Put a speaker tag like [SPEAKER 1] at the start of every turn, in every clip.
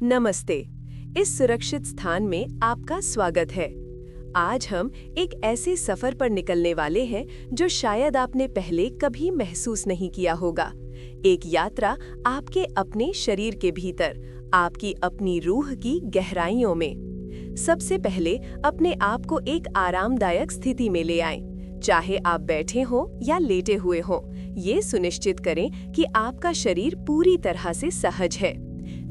[SPEAKER 1] नमस्ते। इस सुरक्षित स्थान में आपका स्वागत है। आज हम एक ऐसे सफर पर निकलने वाले हैं जो शायद आपने पहले कभी महसूस नहीं किया होगा। एक यात्रा आपके अपने शरीर के भीतर, आपकी अपनी रूह की गहराइयों में। सबसे पहले अपने आप को एक आरामदायक स्थिति में ले आएं। चाहे आप बैठे हो या लेटे हुए हो, ये सुनिश्चित करें कि आपका शरीर पूरी तरह से सहज है।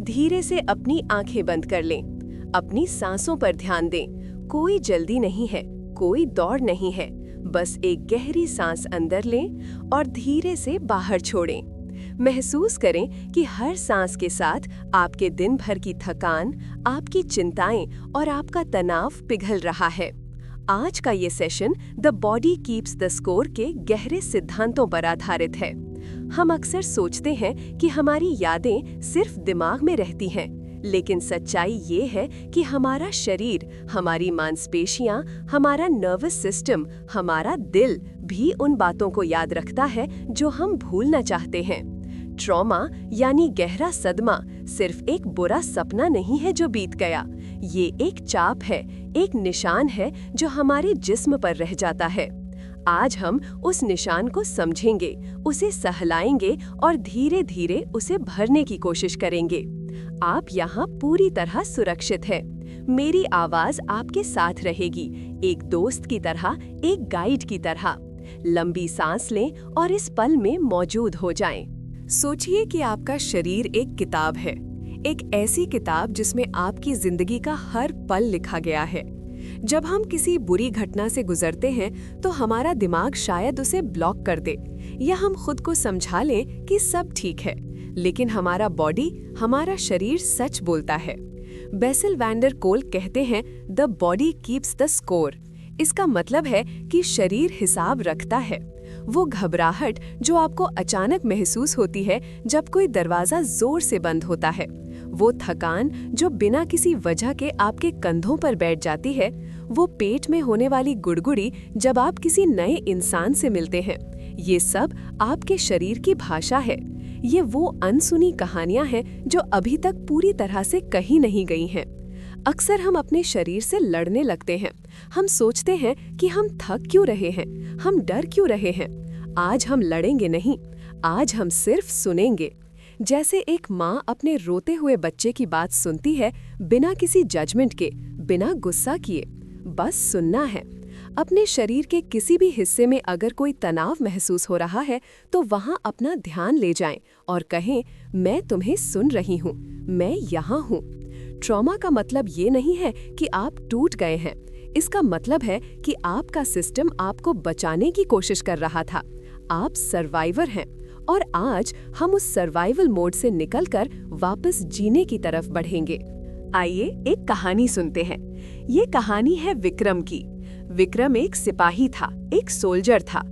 [SPEAKER 1] धीरे से अपनी आंखें बंद कर लें। अपनी सांसों पर ध्यान दें। कोई जल्दी नहीं है, कोई दौड़ नहीं है। बस एक गहरी सांस अंदर लें और धीरे से बाहर छोड़ें। महसूस करें कि हर सांस के साथ आपके दिन भर की थकान, आपकी चिंताएं और आपका तनाव पिघल रहा है। आज का ये session the body keeps the score के गहरे सिद्धांतों पर आधारित है। हम अक्सर सोचते हैं कि हमारी यादें सिर्फ दिमाग में रहती हैं, लेकिन सच्चाई ये है कि हमारा शरीर, हमारी मांसपेशियां, हमारा नर्वस सिस्टम, हमारा दिल भी उन बातों को याद रखता है जो हम भूलना चाहते हैं। ट्रॉमा यानी गहरा सदमा सिर्फ एक बुरा सपना नहीं है जो बीत गया। ये एक चाप है, एक निशान है जो हमारे जिस्म पर रह जाता है। आज हम उस निशान को समझेंगे, उसे सहलाएंगे और धीरे धीरे उसे भरने की कोशिश करेंगे। आप यहाँ पूरी तरह सुरक्षित हैं। मेरी आवाज आपके साथ रहेगी, एक दोस्त की तरह, एक गाइड की तरह। लंबी सांस लें और इस पल में मौजूद हो जाएं। सोचिए कि आपका शरीर एक किताब है, एक ऐसी किताब जिसमें आपकी जिंदगी का हर पल लिखा गया है। जब हम किसी बुरी घटना से गुजरते हैं तो हमारा दिमाग शायद उसे ब्लॉक कर दे या हम खुद को समझा लें कि सब ठीक है, लेकिन हमारा बॉडी, हमारा शरीर सच बोलता है। बेसिल वैन डर कोल कहते हैं, the body keeps the score. इसका मतलब है कि शरीर हिसाब रखता है। वो घबराहट जो आपको अचानक महसूस होती है जब कोई दरवाजा जोर से बंद होता है, वो थकान जो बिना किसी वजह के आपके कंधों पर बैठ जाती है, वो पेट में होने वाली गुड़गुड़ी जब आप किसी नए इंसान से मिलते हैं, ये सब आपके शरीर की भाषा है। ये वो अनसुनी कहानियां हैं जो अभी तक पूरी तरह से कही नहीं गई हैं। अक्सर हम अपने शरीर से लड़ने लगते हैं। हम सोचते हैं कि हम थक क्यों रहे हैं, हम डर क्यों रहे हैं। आज हम लड़ेंगे नहीं, आज हम सिर्फ सुनेंगे। जैसे एक माँ अपने रोते हुए बच्चे की बात सुनती है, बिना किसी जजमेंट के, बिना गुस्सा किए। बस सुनना है। अपने शरीर के किसी भी हिस्से में अगर कोई तनाव महसूस हो रहा है तो वहाँ अपना ध्यान ले जाएं और कहें, मैं तुम्हें सुन रही हूँ, मैं यहाँ हूँ। ट्रॉमा का मतलब ये नहीं है कि आप टूट गए हैं। इसका मतलब है कि आपका सिस्टम आपको बचाने की कोशिश कर रहा था। आप सर्वाइवर हैं और आज हम उस सर्वाइवल मोड से निकलकर वापस जीने की तरफ बढ़ेंगे। आइए एक कहानी सुनते हैं। ये कहानी है विक्रम की। विक्रम एक सिपाही था, एक सोल्जर था।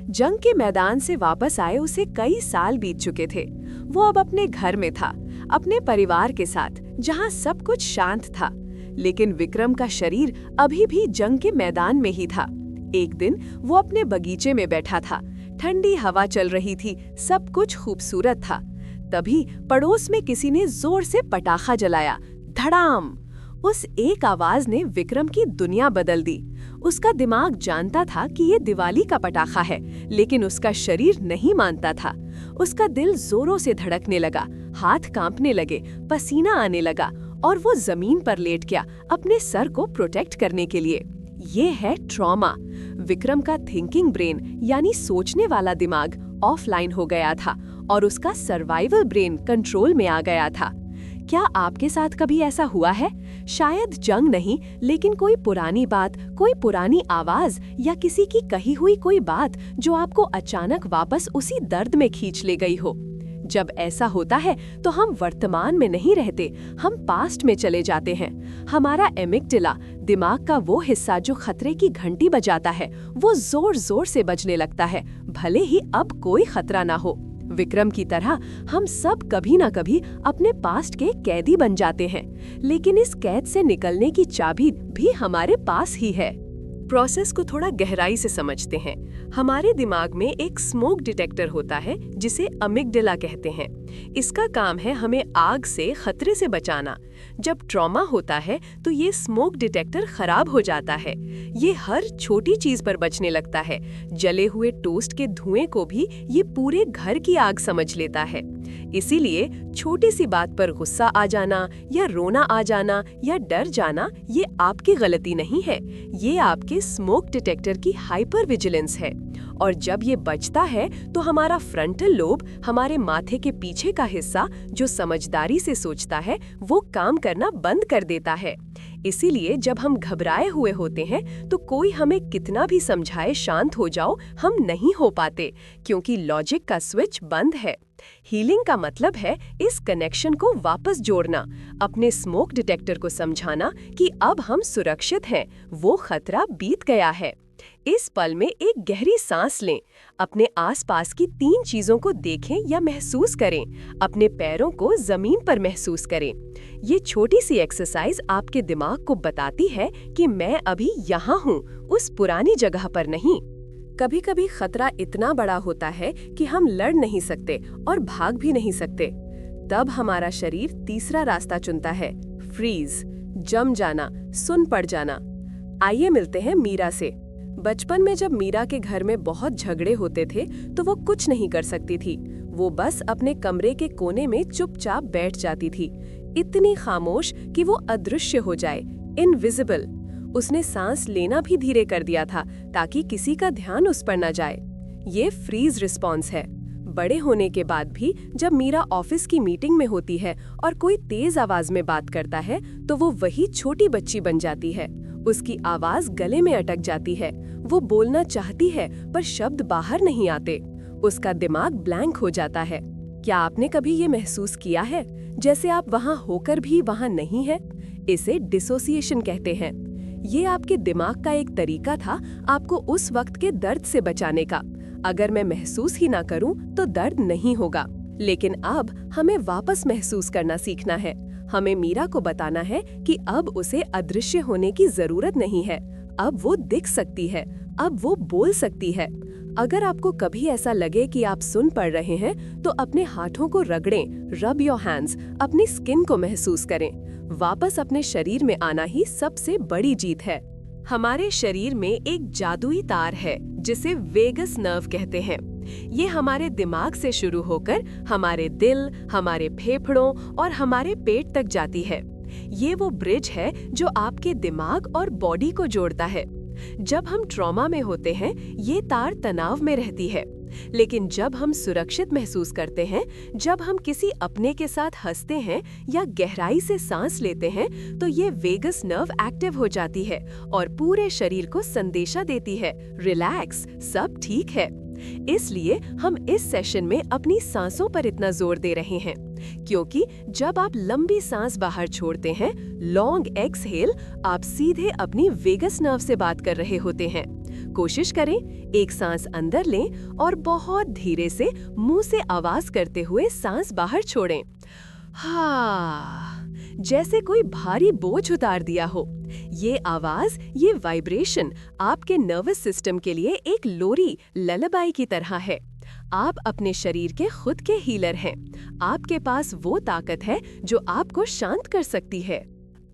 [SPEAKER 1] जंग के मैदान से वापस आए उसे कई साल बीत चुके थे। वो अब अपने घर में था, अपने परिवार के साथ, जहाँ सब कुछ शांत था। लेकिन विक्रम का शरीर अभी भी जंग के मैदान में ही था। एक दिन वो अपने बगीचे में बैठा था। ठंडी हवा चल रही थी, सब कुछ खूबसूरत था। तभी पड़ोस में किसी ने जोर से पटाखा जलाया। धड़ाम! उस एक आवाज ने विक्रम की दुनिया बदल दी। उसका दिमाग जानता था कि ये दिवाली का पटाखा है, लेकिन उसका शरीर नहीं मानता था। उसका दिल जोरों से धड़कने लगा, हाथ कांपने लगे, पसीना आने लगा और वो जमीन पर लेट गया अपने सर को प्रोटेक्ट करने के लिए। ये है ट्रॉमा। विक्रम का थिंकिंग ब्रेन यानी सोचने वाला दिमाग ऑफलाइन हो गया था और उसका सर्वाइवल ब्रेन कंट्रोल में आ गया था। क्या आपके साथ कभी ऐसा हुआ है? शायद जंग नहीं, लेकिन कोई पुरानी बात, कोई पुरानी आवाज या किसी की कही हुई कोई बात जो आपको अचानक वापस उसी दर्द में खींच ले गई हो। जब ऐसा होता है तो हम वर्तमान में नहीं रहते, हम पास्ट में चले जाते हैं। हमारा एमिग्डाला, दिमाग का वो हिस्सा जो खतरे की घंटी बजाता है, वो जोर जोर से बजने लगता है, भले ही अब कोई खतरा ना हो। विक्रम की तरह हम सब कभी ना कभी अपने पास्ट के कैदी बन जाते हैं, लेकिन इस कैद से निकलने की चाबी भी हमारे पास ही है। प्रोसेस को थोड़ा गहराई से समझते हैं। हमारे दिमाग में एक स्मोक डिटेक्टर होता है जिसे अमिग्डाला कहते हैं। इसका काम है हमें आग से खतरे से बचाना। जब ट्रॉमा होता है तो ये स्मोक डिटेक्टर खराब हो जाता है। ये हर छोटी चीज पर बचने लगता है। जले हुए टोस्ट के धुएं को भी ये पूरे घर की आग समझ लेता है। इसीलिए छोटी सी बात पर गुस्सा आ जाना या रोना आ जाना या डर जाना, ये आपकी गलती नहीं है, ये आपके स्मोक डिटेक्टर की हाइपर विजिलेंस है। और जब ये बचता है तो हमारा फ्रंटल लोब, हमारे माथे के पीछे का हिस्सा जो समझदारी से सोचता है, वो काम करना बंद कर देता है। इसीलिए जब हम घबराए हुए होते हैं तो कोई हमें कितना भी समझाए शांत हो जाओ, हम नहीं हो पाते, क्योंकि लॉजिक का स्विच बंद है। हीलिंग का मतलब है इस कनेक्शन को वापस जोड़ना, अपने स्मोक डिटेक्टर को समझाना कि अब हम सुरक्षित हैं, वो खतरा बीत गया है। इस पल में एक गहरी सांस लें, अपने आसपास की 3 चीजों को देखें या महसूस करें, अपने पैरों को जमीन पर महसूस करें। ये छोटी सी एक्सरसाइज आपके दिमाग को बताती है कि मैं अभी यहाँ हूँ, उस पुरानी जगह पर नहीं। कभी कभी खतरा इतना बड़ा होता है कि हम लड़ नहीं सकते और भाग भी नहीं सकते। तब हमारा शरीर तीसरा रास्ता चुनता है, फ्रीज, जम जाना, सुन पड़ जाना। आइए मिलते हैं मीरा से। बचपन में जब मीरा के घर में बहुत झगड़े होते थे तो वो कुछ नहीं कर सकती थी। वो बस अपने कमरे के कोने में चुपचाप बैठ जाती थी, इतनी खामोश कि वो अदृश्य हो जाए, इनविजिबल। उसने सांस लेना भी धीरे कर दिया था ताकि किसी का ध्यान उस पर न जाए। ये फ्रीज रिस्पॉन्स है। बड़े होने के बाद भी जब मीरा ऑफिस की मीटिंग में होती है और कोई तेज आवाज में बात करता है तो वो वही छोटी बच्ची बन जाती है। उसकी आवाज गले में अटक जाती है। वो बोलना चाहती है पर शब्द बाहर नहीं आते। उसका दिमाग ब्लैंक हो जाता है। क्या आपने कभी ये महसूस किया है, जैसे आप वहाँ होकर भी वहाँ नहीं है? इसे डिसोसिएशन कहते हैं। ये आपके दिमाग का एक तरीका था आपको उस वक्त के दर्द से बचाने का। अगर मैं महसूस ही ना करूं तो दर्द नहीं होगा। लेकिन अब हमें वापस महसूस करना सीखना है। हमें मीरा को बताना है कि अब उसे अदृश्य होने की जरूरत नहीं है। अब वो दिख सकती है, अब वो बोल सकती है। अगर आपको कभी ऐसा लगे कि आप सुन पड़ रहे हैं तो अपने हाथों को रगड़ें, रब योर हैंड्स, अपनी स्किन को महसूस करें। वापस अपने शरीर में आना ही सबसे बड़ी जीत है। हमारे शरीर में एक जादुई तार है जिसे वेगस नर्व कहते हैं। ये हमारे दिमाग से शुरू होकर हमारे दिल, हमारे फेफड़ों और हमारे पेट तक जाती है। ये वो ब्रिज है जो आपके दिमाग और बॉडी को जोड़ता है। जब हम ट्रॉमा में होते हैं, ये तार तनाव में रहती है। लेकिन जब हम सुरक्षित महसूस करते हैं, जब हम किसी अपने के साथ हंसते हैं या गहराई से सांस लेते हैं, तो ये वेगस नर्व एक्टिव हो जाती है और पूरे शरीर को संदेशा देती है, रिलैक्स, सब ठीक है। इसलिए हम इस सेशन में अपनी सांसों पर इतना जोर दे रहे हैं, क्योंकि जब आप लंबी सांस बाहर छोड़ते हैं, लॉन्ग एक्सहेल, आप सीधे अपनी वेगस नर्व से बात कर रहे होते हैं। कोशिश करें, एक सांस अंदर लें और बहुत धीरे से मुंह से आवाज करते हुए सांस बाहर छोड़ें। हाँ, जैसे कोई भारी बोझ उतार दिया हो। ये आवाज, ये वाइब्रेशन आपके नर्वस सिस्टम के लिए एक लोरी, ललबाई की तरह है। आप अपने शरीर के खुद के हीलर हैं। आपके पास वो ताकत है जो आपको शांत कर सकती है।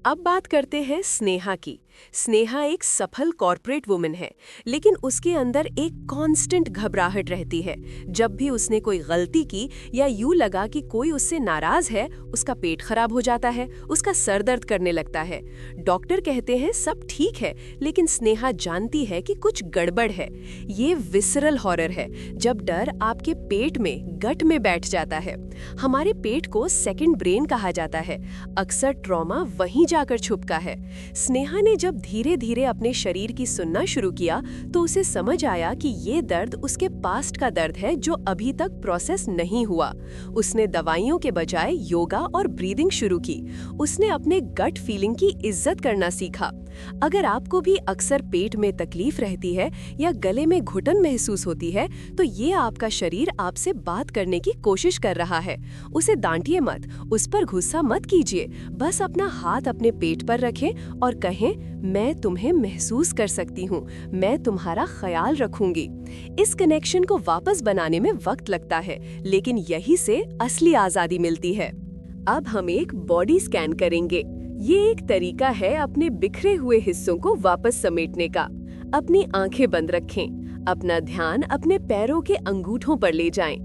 [SPEAKER 1] अब बात करते हैं स्नेहा की। स्नेहा एक सफल कॉर्पोरेट वुमन है, लेकिन उसके अंदर एक कांस्टेंट घबराहट रहती है। जब भी उसने कोई गलती की या यूं लगा कि कोई उससे नाराज है, उसका पेट खराब हो जाता है, उसका सर दर्द करने लगता है। डॉक्टर कहते हैं सब ठीक है, लेकिन स्नेहा जानती है कि कुछ गड़बड़ है। ये विसरल हॉरर है, जब डर आपके पेट में, गट में बैठ जाता है। हमारे पेट को सेकंड ब्रेन कहा जाता है। अक्सर ट्रॉमा वहीं जाकर छुपका है। स्नेहा ने जब धीरे धीरे अपने शरीर की सुनना शुरू किया तो उसे समझ आया कि ये दर्द उसके पास्ट का दर्द है जो अभी तक प्रोसेस नहीं हुआ। उसने दवाइयों के बजाय योगा और ब्रीदिंग शुरू की। उसने अपने गट फीलिंग की इज्जत करना सीखा। अगर आपको भी अक्सर पेट में तकलीफ रहती है या गले में घुटन महसूस होती है, तो ये आपका शरीर आपसे बात करने की कोशिश कर रहा है। उसे डांटिए मत, उस पर गुस्सा मत कीजिए, बस अपना हाथ अपने पेट पर रखें और कहें, मैं तुम्हें महसूस कर सकती हूँ, मैं तुम्हारा ख्याल रखूंगी। इस कनेक्शन को वापस बनाने में वक्त लगता है, लेकिन यही से असली आज़ादी मिलती है। अब हम एक बॉडी स्कैन करेंगे। ये एक तरीका है अपने बिखरे हुए हिस्सों को वापस समेटने का। अपनी आंखें बंद रखें, अपना ध्यान अपने पैरों के अंगूठों पर ले जाएं।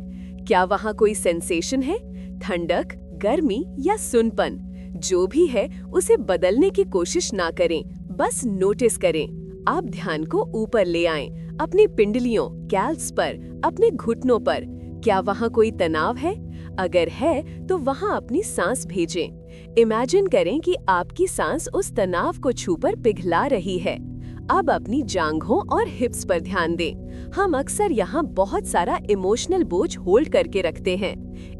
[SPEAKER 1] क्या वहाँ कोई सेंसेशन है? ठंडक, गर्मी या सुनपन? जो भी है उसे बदलने की कोशिश ना करें, बस नोटिस करें। आप ध्यान को ऊपर ले आएं, अपनी पिंडलियों, कैल्स पर, अपने घुटनों पर। क्या वहाँ कोई तनाव है? अगर है तो वहाँ अपनी सांस भेजें। इमेजिन करें कि आपकी सांस उस तनाव को छूकर पिघला रही है। अब अपनी जांघों और हिप्स पर ध्यान दें। हम अक्सर यहाँ बहुत सारा इमोशनल बोझ होल्ड करके रखते हैं।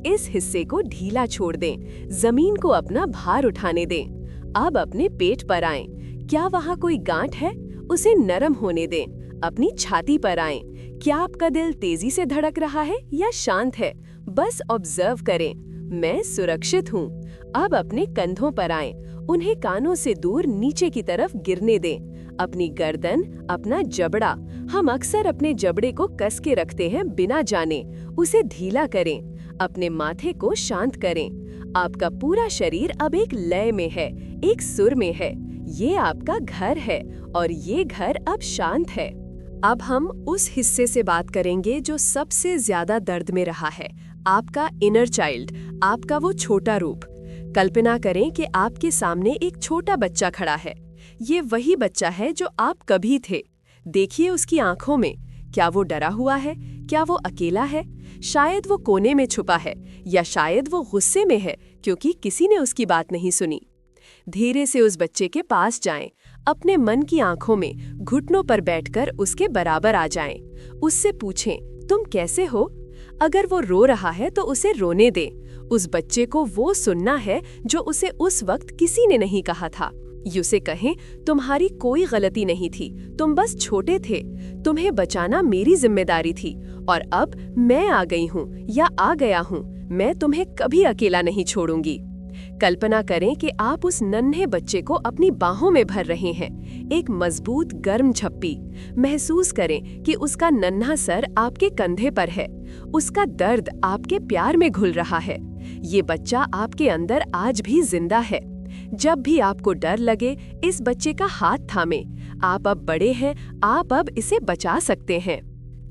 [SPEAKER 1] इस हिस्से को ढीला छोड़ दें, जमीन को अपना भार उठाने दें। अब अपने पेट पर आएं। क्या वहाँ कोई गांठ है? उसे नरम होने दें। अपनी छाती पर आएं। क्या आपका दिल तेजी से धड़क रहा है या शांत है? बस ऑब्जर्व करें, मैं सुरक्षित हूँ। अब अपने कंधों पर आएं, उन्हें कानों से दूर नीचे की तरफ गिरने दें। अपनी गर्दन, अपना जबड़ा, हम अक्सर अपने जबड़े को कस के रखते हैं बिना जाने, उसे ढीला करें। अपने माथे को शांत करें। आपका पूरा शरीर अब एक लय में है, एक सुर में है। ये आपका घर है और ये घर अब शांत है। अब हम उस हिस्से से बात करेंगे जो सबसे ज्यादा दर्द में रहा है, आपका इनर चाइल्ड, आपका वो छोटा रूप। कल्पना करें कि आपके सामने एक छोटा बच्चा खड़ा है। ये वही बच्चा है जो आप कभी थे। देखिए उसकी आंखों में, क्या वो डरा हुआ है? क्या वो अकेला है? शायद वो कोने में छुपा है, या शायद वो गुस्से में है क्योंकि किसी ने उसकी बात नहीं सुनी। धीरे से उस बच्चे के पास जाएं, अपने मन की आंखों में घुटनों पर बैठकर उसके बराबर आ जाएं। उससे पूछें, तुम कैसे हो? अगर वो रो रहा है तो उसे रोने दें। उस बच्चे को वो सुनना है जो उसे उस वक्त किसी ने नहीं कहा था। उसे कहें, तुम्हारी कोई गलती नहीं थी, तुम बस छोटे थे, तुम्हें बचाना मेरी जिम्मेदारी थी और अब मैं आ गई हूँ या आ गया हूँ, मैं तुम्हें कभी अकेला नहीं छोड़ूंगी। कल्पना करें कि आप उस नन्हे बच्चे को अपनी बाहों में भर रहे हैं, एक मजबूत गर्म झप्पी। महसूस करें कि उसका नन्हा सर आपके कंधे पर है, उसका दर्द आपके प्यार में घुल रहा है। ये बच्चा आपके अंदर आज भी जिंदा है। जब भी आपको डर लगे, इस बच्चे का हाथ थामें। आप अब बड़े हैं, आप अब इसे बचा सकते हैं।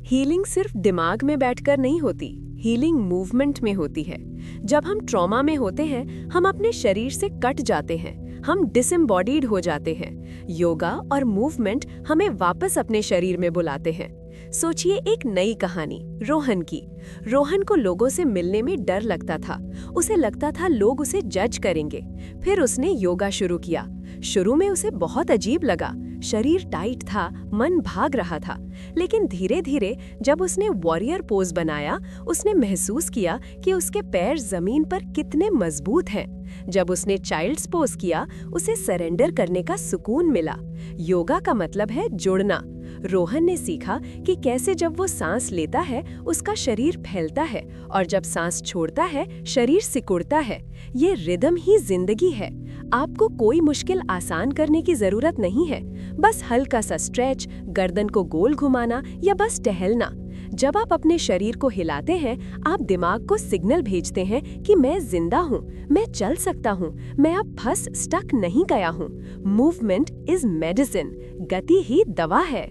[SPEAKER 1] हीलिंग सिर्फ दिमाग में बैठकर नहीं होती, हीलिंग मूवमेंट में होती है। जब हम ट्रॉमा में होते हैं, हम अपने शरीर से कट जाते हैं, हम डिसएम्बॉडीड हो जाते हैं। योगा और मूवमेंट हमें वापस अपने शरीर में बुलाते हैं। सोचिए एक नई कहानी रोहन की। रोहन को लोगों से मिलने में डर लगता था। उसे लगता था लोग उसे जज करेंगे। फिर उसने योगा शुरू किया। शुरू में उसे बहुत अजीब लगा, शरीर टाइट था, मन भाग रहा था। लेकिन धीरे धीरे जब उसने वॉरियर पोज बनाया, उसने महसूस किया कि उसके पैर जमीन पर कितने मजबूत हैं। जब उसने चाइल्ड्स पोज किया, उसे सरेंडर करने का सुकून मिला। योगा का मतलब है जुड़ना। रोहन ने सीखा कि कैसे जब वो सांस लेता है, उसका शरीर फैलता है और जब सांस छोड़ता है, शरीर सिकुड़ता है। ये रिदम ही जिंदगी है। आपको कोई मुश्किल आसान करने की जरूरत नहीं है, बस हल्का सा स्ट्रेच, गर्दन को गोल घुमाना या बस टहलना। जब आप अपने शरीर को हिलाते हैं, आप दिमाग को सिग्नल भेजते हैं कि मैं जिंदा हूँ, मैं चल सकता हूँ, मैं अब फंस स्टक नहीं गया हूँ। मूवमेंट इज मेडिसिन, गति ही दवा है।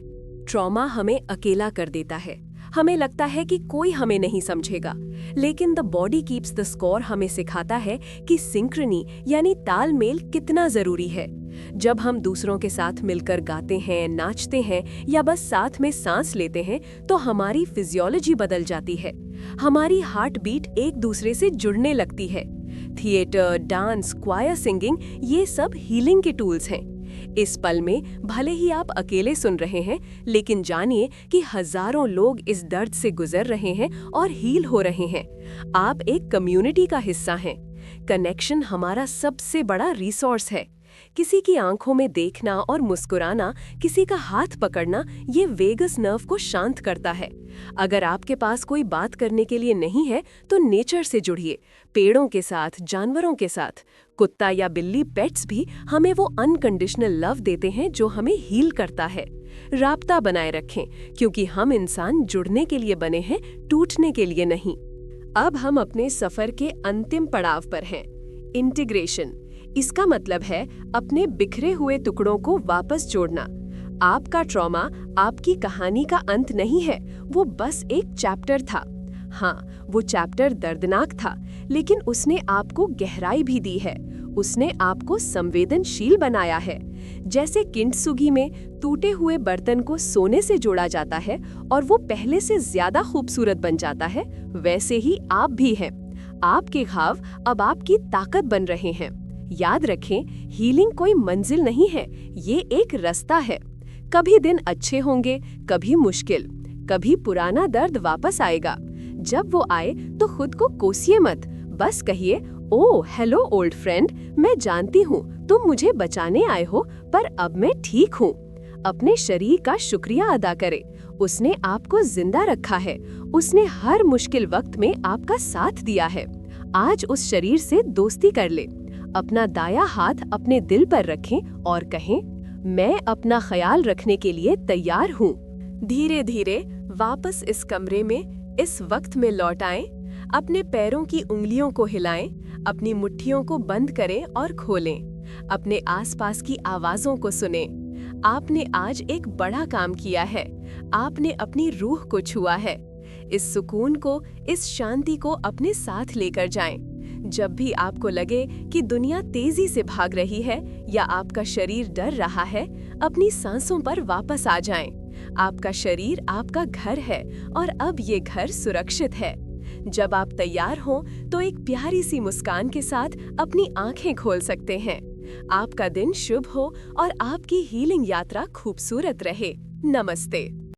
[SPEAKER 1] ट्रॉमा हमें अकेला कर देता है। हमें लगता है कि कोई हमें नहीं समझेगा, लेकिन the body keeps the score हमें सिखाता है कि सिंक्रोनी यानी तालमेल कितना जरूरी है। जब हम दूसरों के साथ मिलकर गाते हैं, नाचते हैं या बस साथ में सांस लेते हैं, तो हमारी फिजियोलॉजी बदल जाती है। हमारी हार्ट बीट एक दूसरे से जुड़ने लगती है। थिएटर, डांस, क्वायर सिंगिंग, ये सब हीलिंग के टूल्स हैं। इस पल में भले ही आप अकेले सुन रहे हैं, लेकिन जानिए कि हजारों लोग इस दर्द से गुजर रहे हैं और हील हो रहे हैं। आप एक कम्युनिटी का हिस्सा हैं। कनेक्शन हमारा सबसे बड़ा रिसोर्स है। किसी की आंखों में देखना और मुस्कुराना, किसी का हाथ पकड़ना, ये वेगस नर्व को शांत करता है। अगर आपके पास कोई बात करने के लिए नहीं है तो नेचर से जुड़िए, पेड़ों के साथ, जानवरों के साथ। कुत्ता या बिल्ली पेट्स भी हमें वो अनकंडीशनल लव देते हैं जो हमें हील करता है। राब्ता बनाए रखें, क्योंकि हम इंसान जुड़ने के लिए बने हैं, टूटने के लिए नहीं। अब हम अपने सफर के अंतिम पड़ाव पर हैं, इंटीग्रेशन। इसका मतलब है अपने बिखरे हुए टुकड़ों को वापस जोड़ना। आपका ट्रॉमा आपकी कहानी का अंत नहीं है, वो बस एक चैप्टर था। हाँ, वो चैप्टर दर्दनाक था, लेकिन उसने आपको गहराई भी दी है। उसने आपको संवेदनशील बनाया है। जैसे किंटसुगी में टूटे हुए बर्तन को सोने से जोड़ा जाता है और वो पहले से ज्यादा खूबसूरत बन जाता है, वैसे ही आप भी हैं। आपके घाव अब आपकी ताकत बन रहे हैं। याद रखें, हीलिंग कोई मंजिल नहीं है, ये एक रास्ता है। कभी दिन अच्छे होंगे, कभी मुश्किल, कभी पुराना दर्द वापस आएगा। जब वो आए तो खुद को कोसिए मत, बस कहिए, ओह हेलो ओल्ड फ्रेंड, मैं जानती हूँ तुम मुझे बचाने आए हो, पर अब मैं ठीक हूँ। अपने शरीर का शुक्रिया अदा करें, उसने आपको जिंदा रखा है, उसने हर मुश्किल वक्त में आपका साथ दिया है। आज उस शरीर से दोस्ती कर ले। अपना दाया हाथ अपने दिल पर रखें और कहें, मैं अपना ख्याल रखने के लिए तैयार हूँ। धीरे धीरे वापस इस कमरे में, इस वक्त में लौट आएं। अपने पैरों की उंगलियों को हिलाएं, अपनी मुट्ठियों को बंद करें और खोलें। अपने आसपास की आवाजों को सुनें। आपने आज एक बड़ा काम किया है, आपने अपनी रूह को छुआ है। इस सुकून को, इस शांति को अपने साथ लेकर जाएं। जब भी आपको लगे कि दुनिया तेजी से भाग रही है या आपका शरीर डर रहा है, अपनी सांसों पर वापस आ जाएं। आपका शरीर आपका घर है और अब ये घर सुरक्षित है। जब आप तैयार हों तो एक प्यारी सी मुस्कान के साथ अपनी आंखें खोल सकते हैं। आपका दिन शुभ हो और आपकी हीलिंग यात्रा खूबसूरत रहे। नमस्ते।